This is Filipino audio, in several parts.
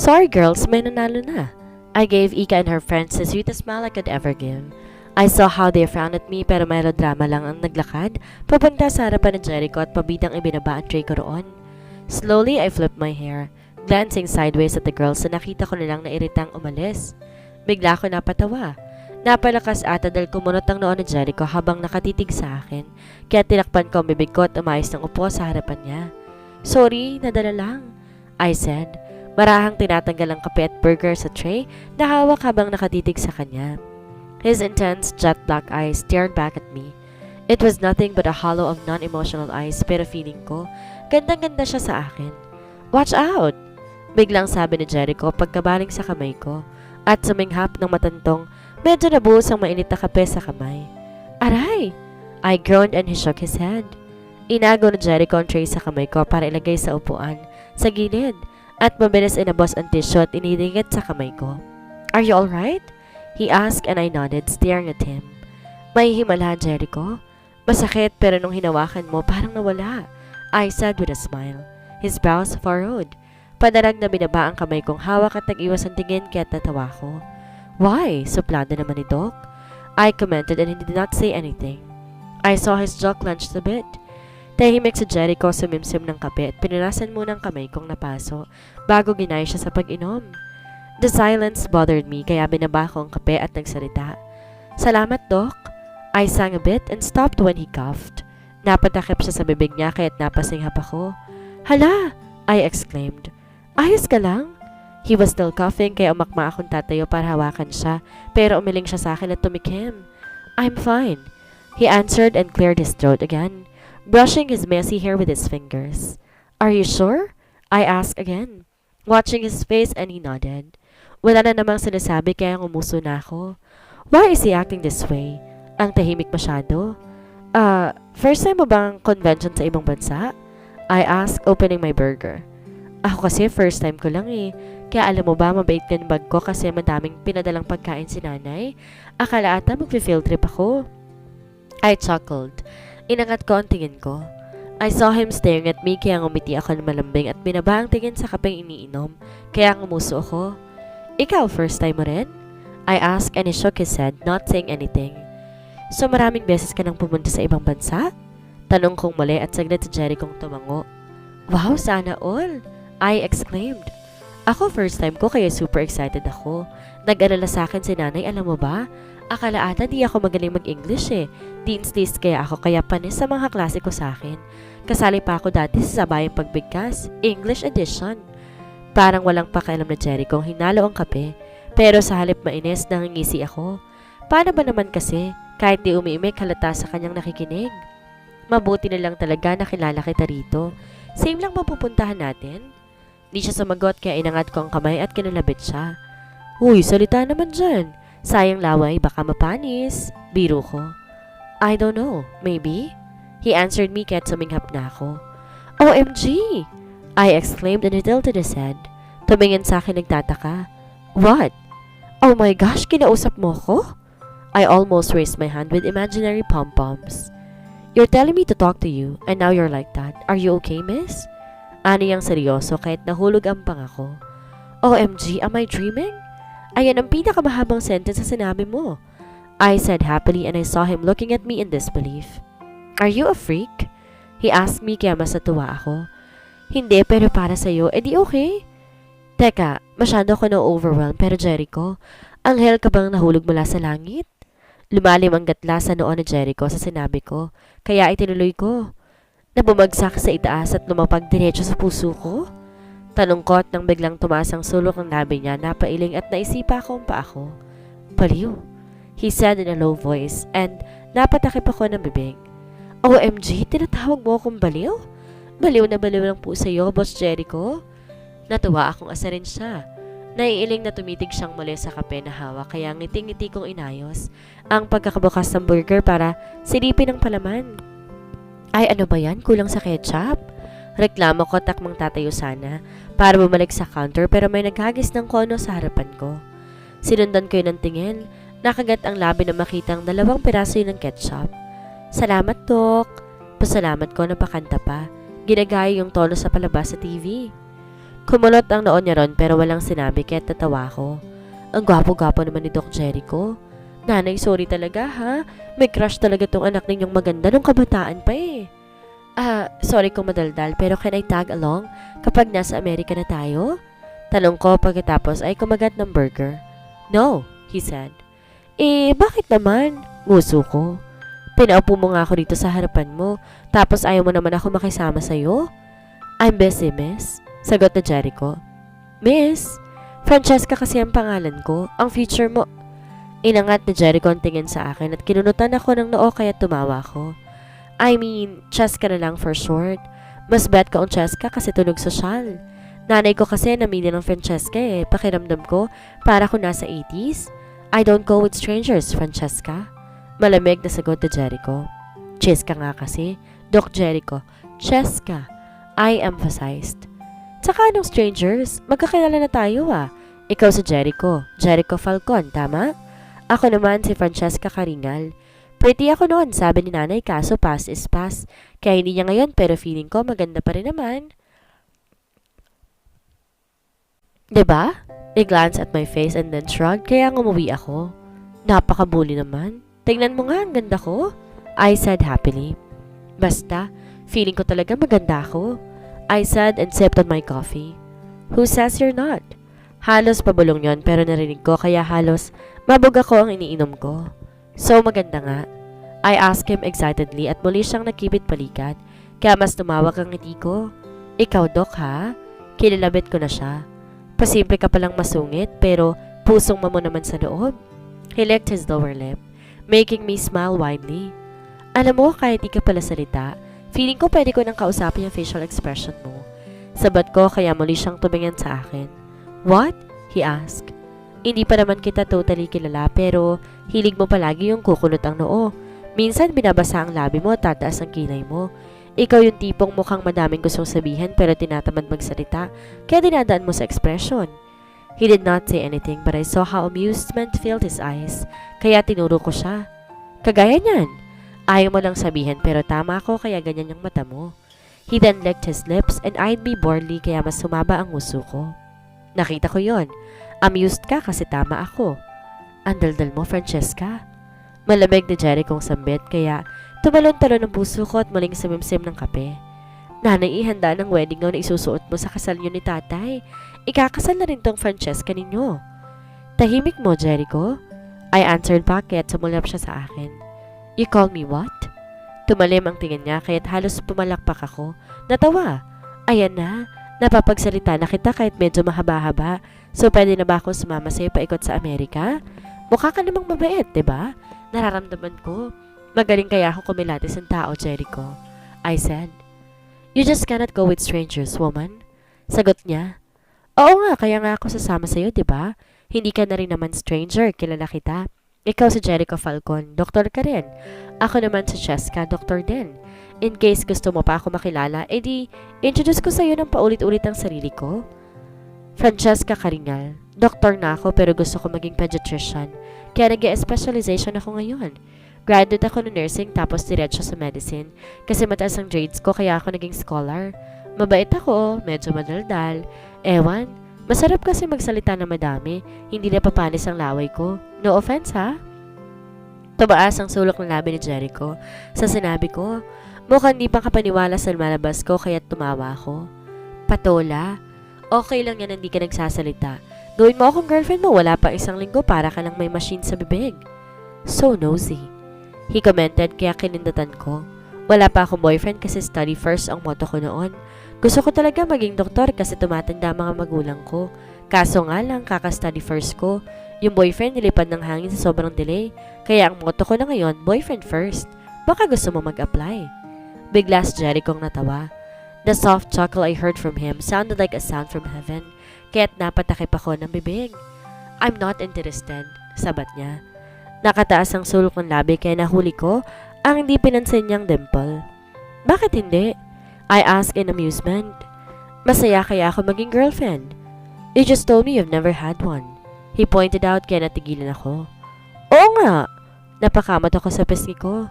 Sorry girls, may nanalo na. I gave Ika and her friends the sweetest smile I could ever give. I saw how they frowned at me pero melodrama lang ang naglakad papunta sa harapan ni Jericho at pabidang ibinaba ang tray ko roon. Slowly, I flipped my hair, glancing sideways at the girls na nakita ko nilang nairitang umalis. Bigla ko napatawa. Napalakas ata dahil kumunot ang noon ni Jericho habang nakatitig sa akin, kaya tinakpan ko ang bibig ko at umayos ng upo sa harapan niya. Sorry, nadala lang, I said. Marahang tinatanggal ang kape at burger sa tray na hawak habang nakatitig sa kanya. His intense jet black eyes stared back at me. It was nothing but a hollow of non-emotional eyes pero feeling ko, gandang-ganda siya sa akin. Watch out! Biglang sabi ni Jericho pagkabaling sa kamay ko at suminghap ng matantong medyo nabuhos ang mainit na kape sa kamay. Aray! I groaned and he shook his head. Inago ni Jericho ang tray sa kamay ko para ilagay sa upuan, sa gilid, at mabilis inabos ang tissue at inidikit sa kamay ko. Are you alright? He asked and I nodded, staring at him. May himala, Jericho? Masakit pero nung hinawakan mo parang nawala, I said with a smile. His brows furrowed. Padarag na binaba ang kamay kong hawak at nag-iwas ang tingin kaya natawa ko. Why? Suplado naman ni Doc. I commented and he did not say anything. I saw his jaw clenched a bit. Tahimik si Jericho sumimsim ng kape at pinunasan muna ang kamay kong napaso bago ginaya siya sa pag-inom. The silence bothered me kaya binaba ko ang kape at nagsalita. Salamat, Doc. I sang a bit and stopped when he coughed. Napatakip siya sa bibig niya kaya't napasinghap ako. Hala! I exclaimed. Ayos ka lang? He was still coughing kaya umakma akong tatayo para hawakan siya pero umiling siya sa akin at tumikim. I'm fine. He answered and cleared his throat again, brushing his messy hair with his fingers. Are you sure? I asked again, watching his face and he nodded. Wala na namang sinasabi kaya ngumuso na ako. Why is he acting this way? Ang tahimik masyado. First time mo bang convention sa ibang bansa? I asked, opening my burger. Ako kasi first time ko lang eh. Kaya alam mo ba, mabait ka ng bag ko kasi madaming pinadalang pagkain si nanay. Akala ata mag-field trip ako. I chuckled. Inangat ko ang tingin ko. I saw him staring at me kaya ngumiti ako ng malambing at binaba ang tingin sa kapeng iniinom. Kaya ngumuso ako. Ikaw, first time mo rin? I asked and he shook his head, not saying anything. So maraming beses ka nang pumunta sa ibang bansa? Tanong kong muli at saglit si Jerichong tumango. Wow, sana all! I exclaimed. Ako first time ko kaya super excited ako. Nag-alala sa akin si nanay, alam mo ba? Akala ata di ako magaling mag-English eh. Dean's list kaya ako kaya panis sa mga klase ko sa akin. Kasali pa ako dati sa sabayang pagbigkas, English edition. Parang walang pakialam na Jericho hinalo ang kape. Pero sa halip mainis nangingisi ako. Paano ba naman kasi kahit di umiimik halata sa kanyang nakikinig? Mabuti na lang talaga nakilala kita rito. Same lang mapupuntahan natin? Di siya sumagot kaya inangat ko ang kamay at kinalabit siya. Uy, salita naman dyan. Sayang laway, baka mapanis. Biro ko. I don't know, maybe? He answered me kaya suminghap na ako. OMG! I exclaimed and he tilted his head. Tumingin sa akin nagtataka. What? Oh my gosh, kinausap mo ko? I almost raised my hand with imaginary pom-poms. You're telling me to talk to you and now you're like that. Are you okay, miss? Ano yang seryoso kahit nahulog ang pangako. OMG, am I dreaming? Ayan ang pinakamahabang sentence sa sinabi mo. I said happily and I saw him looking at me in disbelief. Are you a freak? He asked me kaya mas natuwa ako. Hindi, pero para sa'yo, edi okay. Teka, masyado ko na-overwhelm pero Jericho, anghel ka bang nahulog mula sa langit? Lumalim ang gatla sa noon ni Jericho sa sinabi ko, kaya itinuloy ko. Nabumagsak sa itaas at lumapag diretso sa puso ko? Talungkot nang biglang tumaas ang sulok ng labi niya, napailing at naisipa akong pa ako. Baliw, he said in a low voice and napatakip ako ng bibig. OMG, tinatawag mo akong baliw? Baliw na baliw lang po sa'yo, Boss Jericho. Natuwa akong asarin siya. Naiiling na tumitig siyang muli sa kape na hawak kaya ngiting-ngiti kong inayos ang pagkakabukas ng burger para silipin ang palaman. Ay ano ba yan? Kulang sa ketchup? Reklamo ko takmang tatayo sana para bumalik sa counter pero may naghagis ng kono sa harapan ko. Sinundan ko yun ng tingin. Nakagat ang labi na makitang 2 piraso yun ng ketchup. Salamat, Doc. Pasalamat ko na pakanta pa. Ginagaya yung tono sa palabas sa TV. Kumulot ang noon niya ron pero walang sinabi kaya tatawa ko. Ang gwapo-gwapo naman ni Doc Jericho. Nanay, sorry talaga ha. May crush talaga tong anak ninyong maganda nung kabataan pa eh. Sorry kung madaldal pero can I tag along kapag nasa Amerika na tayo? Tanong ko pagkatapos ay kumagat ng burger. No, he said. Bakit naman? Nguso ko. Pinaupo mo nga ako dito sa harapan mo tapos ayaw mo naman ako makisama sa'yo? I'm busy, miss. Sagot na Jericho. Miss? Francesca kasi ang pangalan ko. Ang future mo. Inangat na Jericho ang tingin sa akin at kinunutan ako ng noo kaya tumawa ko. I mean, Cheska na lang for short. Mas bet ko ang Cheska kasi tunog sosyal. Nanay ko kasi namili ng Francesca eh. Pakiramdam ko para ko nasa 80s. I don't go with strangers, Francesca. Malamig na sagot na Jericho. Cheska nga kasi. Doc Jericho. Cheska. I emphasized. Tsaka anong strangers? Magkakilala na tayo ah. Ikaw si Jericho. Jericho Falcon, tama? Ako naman si Francesca Caringal. Pretty ako noon, sabi ni nanay, kaso past is past. Kaya hindi niya ngayon pero feeling ko maganda pa rin naman. 'Di ba? He glanced at my face and then shrugged kaya umuwi ako. Napaka-bully naman. Tingnan mo nga, ang ganda ko. I said happily. Basta, feeling ko talaga maganda ako. I said and sipped on my coffee. Who says you're not? Halos pabulong yon pero narinig ko kaya halos mabog ako ang iniinom ko. So maganda nga. I asked him excitedly at muli siyang nakibit-balikat kaya mas tumawag ang ngiti ko. Ikaw, Doc, ha? Kilalabit ko na siya. Pasimple ka palang masungit pero pusong mo naman sa loob. He licked his lower lip, making me smile widely. Alam mo, kahit di ka pala salita, feeling ko pwede ko nang kausapin yung facial expression mo. Sabat ko kaya muli siyang tumingin sa akin. What? He asked. Hindi pa naman kita totally kilala pero hilig mo palagi yung kukulot ang noo. Minsan binabasa ang labi mo at tataas ang kilay mo. Ikaw yung tipong mukhang madaming gustong sabihin pero tinatamad magsalita kaya dinadaan mo sa expression. He did not say anything but I saw how amusement filled his eyes kaya tinuro ko siya. Kagaya niyan. Ayaw mo lang sabihin pero tama ako kaya ganyan yung mata mo. He then licked his lips and eyed me boredly kaya mas sumaba ang nguso ko. Nakita ko yon. Amused ka kasi tama ako. Ang daldal mo, Francesca. Malamig ni Jericho kong sambit kaya tumalon-talon ang puso ko at muling sumimsim ng kape. Nanay, ihanda ng wedding gown na isusuot mo sa kasal niyo ni tatay. Ikakasal na rin tong Francesca ninyo. Tahimik mo, Jericho. I answered back kaya tumulap siya sa akin. You call me what? Tumalim ang tingin niya kaya't halos pumalakpak ako. Natawa. Ayan na. Napapagsalita na kita kahit medyo mahaba-haba. So, pwede na ba akong sumama sa'yo paikot sa Amerika? Mukha ka namang mabait, diba? Nararamdaman ko. Magaling kaya ako kumilatis ng tao, Jericho. I said. You just cannot go with strangers, woman. Sagot niya. Oo nga, kaya nga ako sasama sa'yo, diba? Hindi ka na rin naman stranger, kilala kita. Ikaw si Jericho Falcon, doktor ka rin. Ako naman si Cheska, doktor din. In case gusto mo pa ako makilala, edi introduce ko sa'yo ng paulit-ulit ang sarili ko. Francesca Caringal. Doktor na ako pero gusto ko maging pediatrician. Kaya nag-specialization ako ngayon. Graduate ako ng nursing tapos diretso sa medicine. Kasi mataas ang grades ko kaya ako naging scholar. Mabait ako, medyo madaldal. Ewan, masarap kasi magsalita na madami. Hindi na papanis ang laway ko. No offense ha? Tumaas ang sulok ng labi ni Jericho. Sa sinabi ko, mukhang di pa kapaniwala sa malabas ko kaya tumawa ako. Patola, okay lang yan hindi ka nagsasalita. Gawin mo akong girlfriend mo, wala pa isang linggo para ka lang may machine sa bibig. So nosy. He commented kaya kinindatan ko. Wala pa akong boyfriend kasi study first ang motto ko noon. Gusto ko talaga maging doktor kasi tumatanda mga magulang ko. Kaso nga lang kaka-study first ko. Yung boyfriend nilipad ng hangin sa sobrang delay. Kaya ang motto ko na ngayon, boyfriend first. Baka gusto mo mag-apply. Bigla si Jericho natawa. The soft chuckle I heard from him sounded like a sound from heaven, kaya't napatakip ako ng bibig. I'm not interested, sabat niya. Nakataas ang sulok ng labi kaya nahuli ko ang hindi pinansin niyang dimple. Bakit hindi? I asked in amusement. Masaya kaya ako maging girlfriend. You just told me you've never had one. He pointed out kaya natigilan ako. Oo nga! Napakamot ako sa pisngi ko.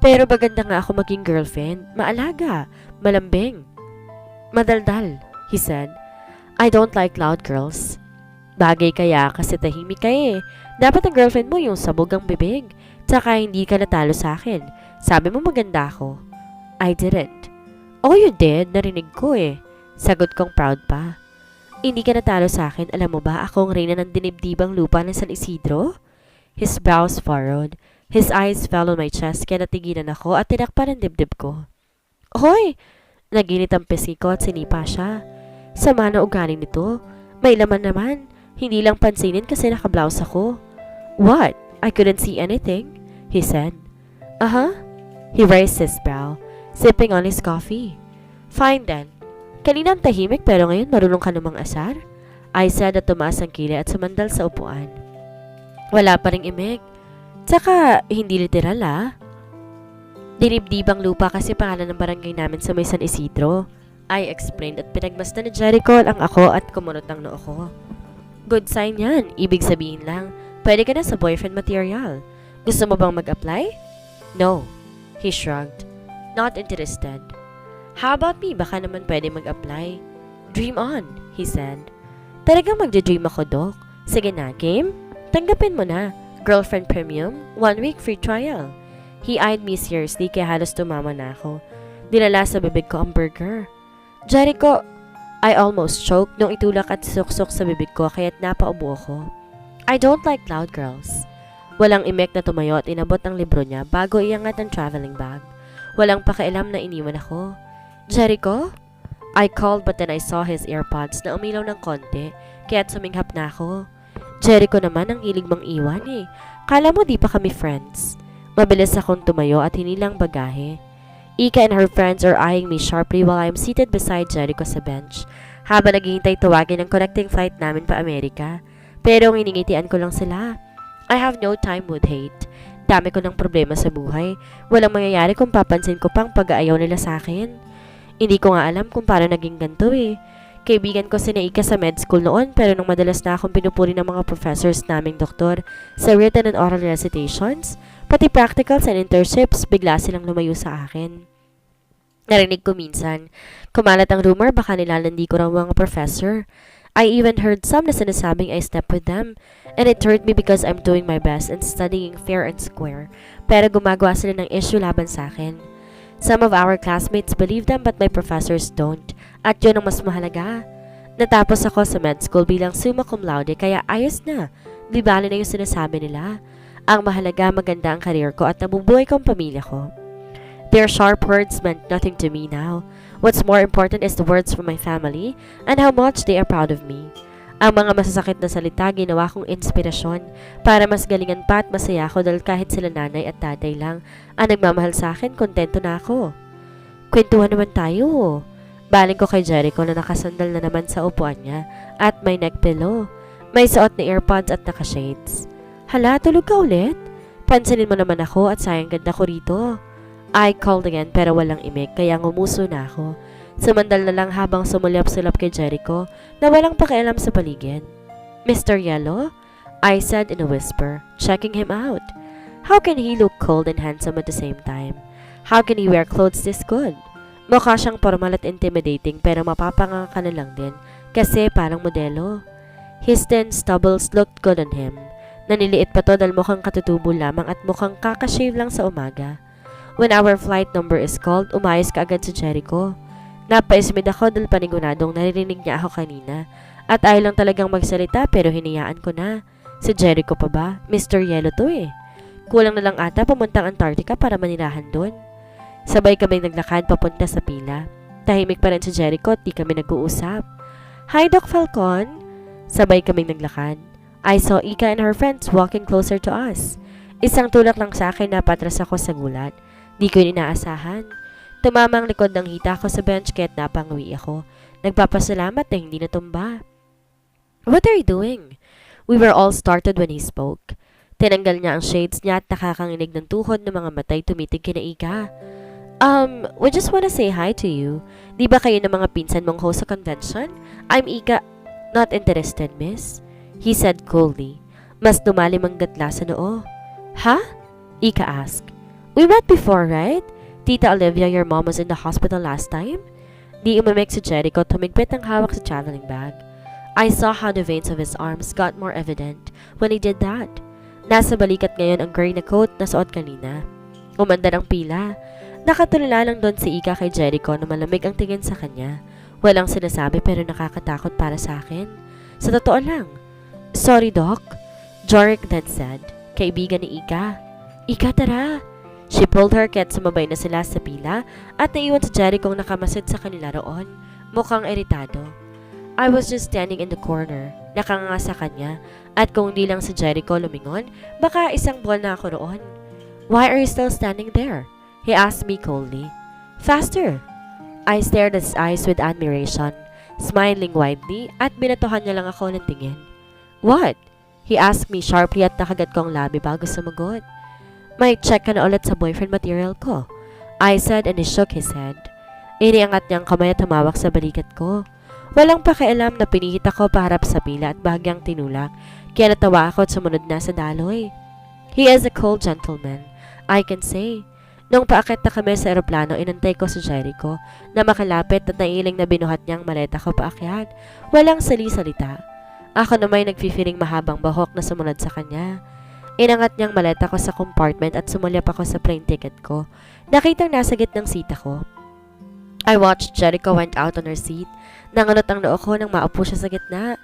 Pero maganda nga ako maging girlfriend, maalaga, malambing. Madaldal, he said. I don't like loud girls. Bagay kaya kasi tahimik ka eh. Dapat ang girlfriend mo yung sabog ang bibig. Tsaka hindi ka natalo sa akin. Sabi mo maganda ako. I didn't. Oh, you did. Narinig ko eh. Sagot kong proud pa. Hindi ka natalo sa akin. Alam mo ba, ako ang reyna ng dinibdibang lupa ng San Isidro? His brows furrowed. His eyes fell on my chest kaya natigilan ako at tinakpan ang dibdib ko. Hoy! Naginit ang pisngi ko at sinipa siya. Sama na ugali nito. May laman naman. Hindi lang pansinin kasi nakablouse ako. What? I couldn't see anything, he said. Uh-huh. He raised his brow, sipping on his coffee. Fine then. Kanina ang tahimik pero ngayon marunong ka namang asar? I said at tumaas ang kilay at sumandal sa upuan. Wala pa ring imik. Tsaka, hindi literal ah. Dinibdibang lupa kasi pangalan ng barangay namin sa may San Isidro. I explained at pinagmasdan ni Jericho ang ako at kumunot ang noo ko. Good sign yan. Ibig sabihin lang, pwede ka na sa boyfriend material. Gusto mo bang mag-apply? No. He shrugged. Not interested. How about me? Baka naman pwede mag-apply. Dream on, he said. Talagang magdadream ako, Doc. Sige na, game? Tanggapin mo na. Girlfriend premium, 1 week free trial. He eyed me seriously kaya halos tumama na ako. Dinala sa bibig ko ang burger. Jericho, I almost choked nung itulak at suksok sa bibig ko kaya't napaubo ako. I don't like loud girls. Walang imek na tumayo at inabot ang libro niya bago iangat ang traveling bag. Walang pakialam na iniwan ako. Jericho? I called but then I saw his earpods na umilaw ng konti kaya't suminghap na ako. Jericho naman ang hilig mang iwan eh. Kala mo di pa kami friends. Mabilis akong tumayo at hinilang bagahe. Ika and her friends are eyeing me sharply while I'm seated beside Jericho sa bench habang naghihintay tawagin ang connecting flight namin pa Amerika. Pero nginingitian ko lang sila. I have no time with hate. Dami ko ng problema sa buhay. Walang mangyayari kung papansin ko pang pag-aayaw nila sa akin. Hindi ko nga alam kung paano naging ganito eh. Kaibigan ko si Ika sa med school noon pero nung madalas na akong pinupuri ng mga professors naming doktor sa written and oral recitations, pati practicals and internships, bigla silang lumayo sa akin. Narinig ko minsan, kumalat ang rumor baka nilalandi ko raw mga professor. I even heard some na sinasabing I slept with them and it hurt me because I'm doing my best and studying fair and square pero gumagawa sila ng issue laban sa akin. Some of our classmates believe them but my professors don't. At yun ang mas mahalaga. Natapos ako sa med school bilang summa cum laude kaya ayos na. Di bali na yung sinasabi nila. Ang mahalaga maganda ang career ko at nabubuhay ko ang pamilya ko. Their sharp words meant nothing to me now. What's more important is the words from my family and how much they are proud of me. Ang mga masasakit na salita ginawa kong inspirasyon para mas galingan pa at masaya ako dahil kahit sila nanay at tatay lang ang nagmamahal sa akin, kontento na ako. Kwentuhan naman tayo. Baling ko kay Jericho na nakasandal na naman sa upuan niya at may neck pillow. May suot na earpods at naka-shades. Hala, tulog ka ulit? Pansinin mo naman ako at sayang ganda ko rito. I called again pero walang imik kaya ngumuso na ako. Sumandal na lang habang sumulyap-sulap kay Jericho na walang pakialam sa paligid. Mr. Yellow? I said in a whisper, checking him out. How can he look cold and handsome at the same time? How can he wear clothes this good? Mukha siyang formal at intimidating pero mapapanga ka na lang din kasi parang modelo. His thin stubbles looked good on him. Naniliit pa to dahil mukhang katutubo lamang at mukhang kakashave lang sa umaga. When our flight number is called, umayos ka agad sa Jericho. Napaismid ako dahil paniguradong naririnig niya ako kanina at ayaw lang talagang magsalita pero hinayaan ko na. Si Jericho pa ba? Mr. Yellow to eh. Kulang na lang ata pumuntang Antarctica para manirahan doon. Sabay kaming naglakad papunta sa pila. Tahimik pa rin si Jericho at di kami nag-uusap. Hi, Doc Falcon! Sabay kaming naglakad. I saw Ika and her friends walking closer to us. Isang tulak lang sa akin na patras ako sa gulat. Di ko inaasahan. Tumama ang likod ng hita ko sa bench kaya't napanguwi ako. Nagpapasalamat na hindi natumba. What are you doing? We were all started when he spoke. Tinanggal niya ang shades niya at nakakanginig ng tuhod ng mga matay tumitig kina Ika. We just wanna say hi to you. Di ba kayo ng mga pinsan mong host sa convention? I'm Ika. Not interested, miss. He said coldly. Mas dumalim ang gatla sa noo. Ha? Ika asked. We met before, right? Tita Olivia, your mom was in the hospital last time? Di umimik si Jericho, tumigpit ang hawak sa traveling bag. I saw how the veins of his arms got more evident when he did that. Nasa balikat ngayon ang gray na coat na suot kanina. Umandar ang pila. Nakatulala lang doon si Ika kay Jericho na malamig ang tingin sa kanya. Walang sinasabi pero nakakatakot para sa akin. Sa totoo lang. Sorry, Doc. Jorik then said, kaibigan ni Ika. Ika, tara. She pulled her ket sumabay na sila sa pila at naiwan si Jericho nakamasid sa kanila roon. Mukhang iritado. I was just standing in the corner. Nakanganga sa kanya at kung di lang si Jericho lumingon, baka isang buwan na ako roon. Why are you still standing there? He asked me coldly. Faster! I stared at his eyes with admiration, smiling widely at binatuhan niya lang ako ng tingin. What? He asked me sharply at nakagat ko ang labi bago sumagot. May check ka na ulit sa boyfriend material ko. I said and he shook his head. Iniangat niyang kamay at tumawak sa balikat ko. Walang pakialam na pinihit ako paharap sa pila at bahagyang tinulak, kaya natawa ako at sumunod na sa daloy. He is a cold gentleman, I can say. Nung paakit na kami sa eroplano, inantay ko si Jericho na makalapit at nailing na binuhat niyang maleta ko paakyat. Walang sali-salita. Ako na may nagfi-feeling mahabang bahok na sumunod sa kanya. Inangat niyang maleta ko sa compartment at sumulyap ako sa plane ticket ko. Nakitang nasa gitnang sita ko. I watched Jericho went out on her seat. Nanganot ang noo ko nang maupo siya sa gitna.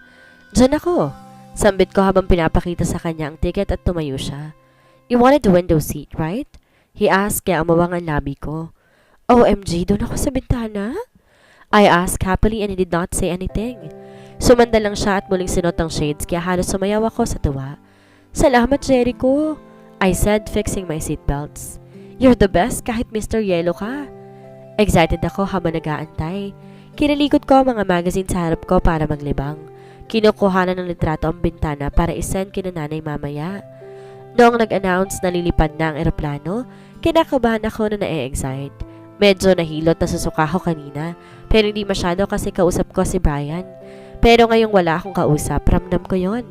Diyan ako. Sambit ko habang pinapakita sa kanya ang ticket at tumayo siya. You wanted the window seat, right? He asked kaya umawang ang labi ko. OMG, doon ako sa bintana? I asked happily and he did not say anything. Sumanda lang siya at muling sinot ang shades kaya halos sumayaw ako sa tuwa. Salamat, Jericho, I said fixing my seatbelts. You're the best kahit Mr. Yellow ka. Excited ako habang nag-aantay. Kinilikot ko ang mga magazine sa harap ko para maglibang. Kinukuhanan ng litrato ang bintana para isend kina nanay mamaya. Noong nag-announce na lilipad na ang eroplano, kinakabahan ako na na-excite. Medyo nahilot na susuka ko kanina, pero hindi masyado kasi kausap ko si Brian. Pero ngayong wala akong kausap, ramdam ko yon.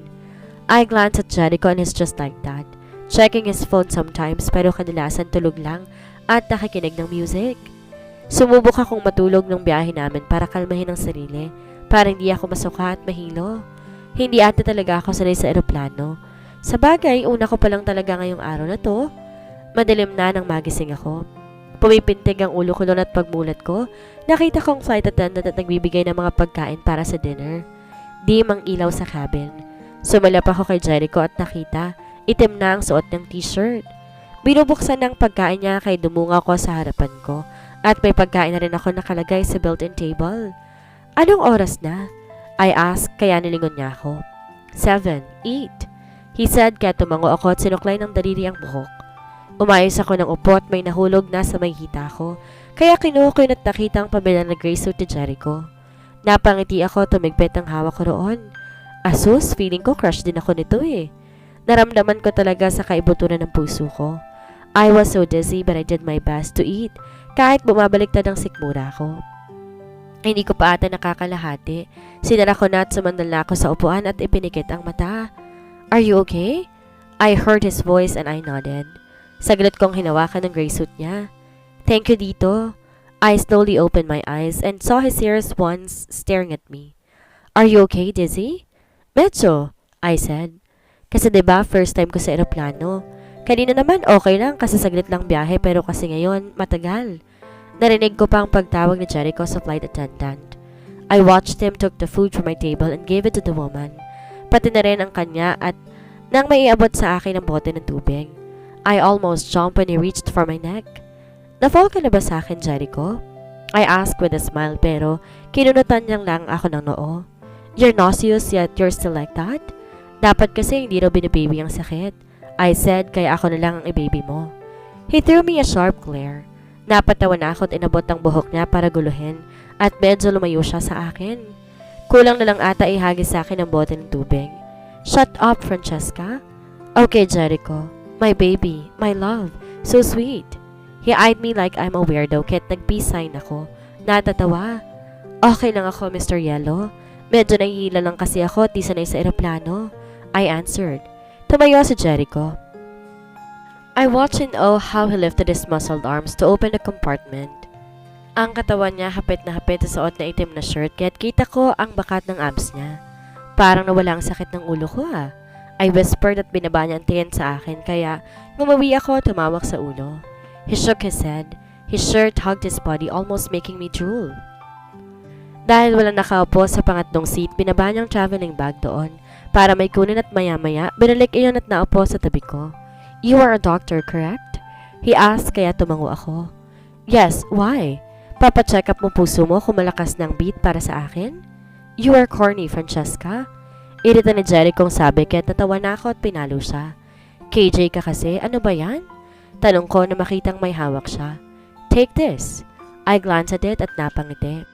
I glanced at Jericho and he's just like that. Checking his phone sometimes pero kadalasan tulog lang at nakikinig ng music. Sumubok akong matulog ng biyahe namin para kalmahin ang sarili, para hindi ako masuka at mahilo. Hindi ata talaga ako sanay sa eroplano. Sa bagay, una ko pa lang talaga ngayong araw na to. Madilim na nang magising ako. Pumipintig ang ulo ko doon at pagmulat ko, nakita kong flight attendant at nagbibigay ng mga pagkain para sa dinner. Dim ang ilaw sa cabin. Sumalap ako kay Jericho at nakita, itim na ang suot ng t-shirt. Binubuksan ng pagkain niya kay dumunga ko sa harapan ko at may pagkain na rin ako nakalagay sa built-in table. Anong oras na? I asked kaya nilingon niya ako. 7, eat. He said kaya tumango ako at sinuklay ng daliri ang buhok. Umayos ako ng upo at may nahulog na sa may hita ko, kaya kinuha ko yun at nakita ang pamila na gray suit ni Jericho. Napangiti ako tumigpit ang hawak ko roon. Asus, feeling ko crush din ako nito eh. Naramdaman ko talaga sa kaibuturan ng puso ko. I was so dizzy but I did my best to eat, kahit bumabaliktad ang sikmura ko. Hindi ko pa ata nakakalahati. Sinara ko na at sumandal na ako sa upuan at ipinikit ang mata. Are you okay? I heard his voice and I nodded. Saglit kong hinawakan ng gray suit niya. Thank you, Dito. I slowly opened my eyes and saw his serious ones staring at me. Are you okay, Dizzy? Medyo, I said. Kasi diba first time ko sa eroplano. Kanina naman okay lang kasi saglit lang biyahe pero kasi ngayon matagal. Narinig ko pa ang pagtawag ni Jericho sa flight attendant. I watched him took the food from my table and gave it to the woman. Pati na rin ang kanya at nang maiabot sa akin ang bote ng tubig. I almost jumped when he reached for my neck. Na-fall ka na ba sa akin, Jericho? I asked with a smile pero kinunutan niyang lang ako ng noo. You're nauseous yet you're still like that? Dapat kasi hindi raw binababy ang sakit. I said kaya ako na lang ang i-baby mo. He threw me a sharp glare. Napatawa na ako at inabot ang buhok niya para guluhin at medyo lumayo siya sa akin. Kulang na lang ata ihagis sa akin ang bote ng tubig. Shut up, Francesca. Okay, Jericho. My baby, my love, so sweet. He eyed me like I'm a weirdo kahit nag-peace sign ako. Natatawa. Okay lang ako, Mr. Yellow. Medyo nahihila lang kasi ako at di sanay sa eroplano. I answered. Tumayo si Jericho. I watched in awe how he lifted his muscled arms to open the compartment. Ang katawan niya hapit na hapit sa suot na itim na shirt kaya't kita ko ang bakat ng abs niya. Parang nawala ang sakit ng ulo ko ah. I whispered at binaba niya ang tingin sa akin kaya ngumawi ako at tumawak sa ulo. He shook his head. His shirt hugged his body, almost making me drool. Dahil walang nakaupo sa pangatlong seat, binaba niyang traveling bag doon para may kunin at maya-maya, binalik iyon at naupo sa tabi ko. You are a doctor, correct? He asked kaya tumango ako. Yes, why? Papacheck up mo puso mo kung malakas ng beat para sa akin? You are corny, Francesca. Irita ni Jerry kong sabi kaya natawa na ako at pinalo siya. KJ ka kasi, ano ba yan? Tanong ko na makitang may hawak siya. Take this. I glanced at it at napangiti.